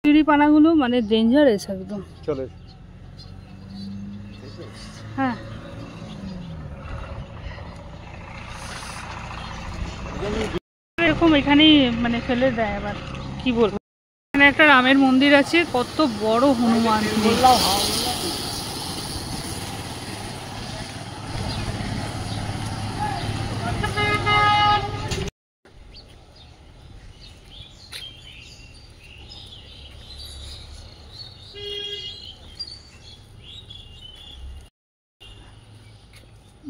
চিড়িপানাগুলো মানে ডেঞ্জারাস একদম। চলে হ্যাঁ এরকম এখানেই মানে ফেলে দেয়। আবার কি বলবো, এখানে একটা রামের মন্দির আছে, কত বড় হনুমান।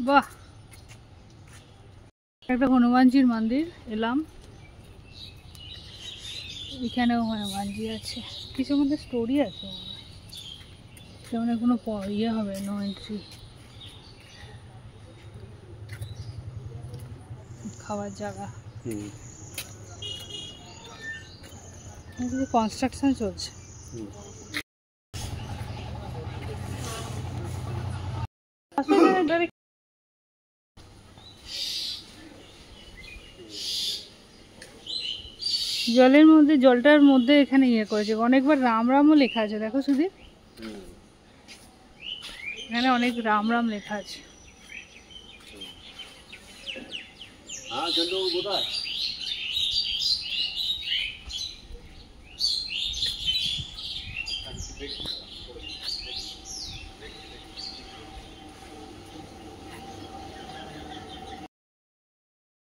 বাহ, একটা হনুমানজির মন্দির এলাম, এখানেও হনুমানজি আছে। কিছু মধ্যে স্টোরি আছে, যেমন কোনো ইয়ে হবে, নো এন্ট্রি। খাওয়ার জায়গা, কনস্ট্রাকশন চলছে। জলের মধ্যে, জলটার মধ্যে এখানে ইয়ে করেছে, অনেকবার রাম রামও লেখা আছে, দেখো সুদীপ, এখানে অনেক রাম রাম লেখা আছে।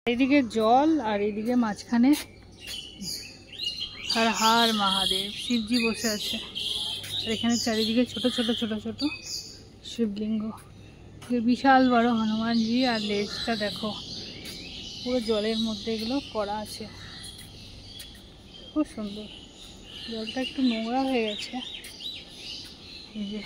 এইদিকে জল আর এইদিকে মাঝখানে হর হর মহাদেব, শিবজি বসে আছে। আর এখানে চারিদিকে ছোট ছোট ছোট ছোট শিবলিঙ্গ, বিশাল বড় হনুমানজি। আর লেজটা দেখো, পুরো জলের মধ্যে এগুলো করা আছে, খুব সুন্দর। জলটা একটু নোংরা হয়ে গেছে, এই যে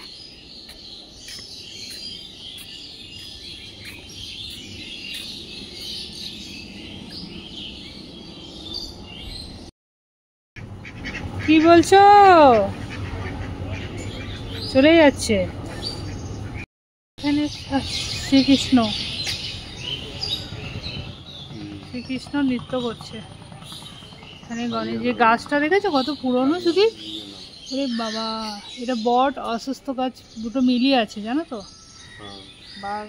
কি বলছো, চলে যাচ্ছে। এখানে শ্রীকৃষ্ণ, শ্রীকৃষ্ণ নৃত্য করছে। এখানে গণেশ, যে গাছটা দেখেছো কত পুরনো শুধু, আরে বাবা, এটা বট অসুস্থ গাছ দুটো মিলিয়ে আছে, জানো তো। বাঘ,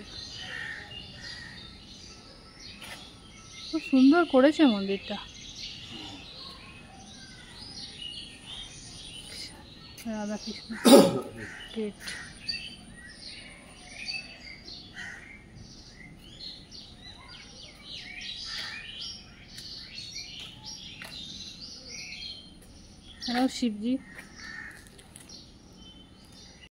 খুব সুন্দর করেছে মন্দিরটা। রাধাকৃষ্ণ গেট, এখানেও শিবজি।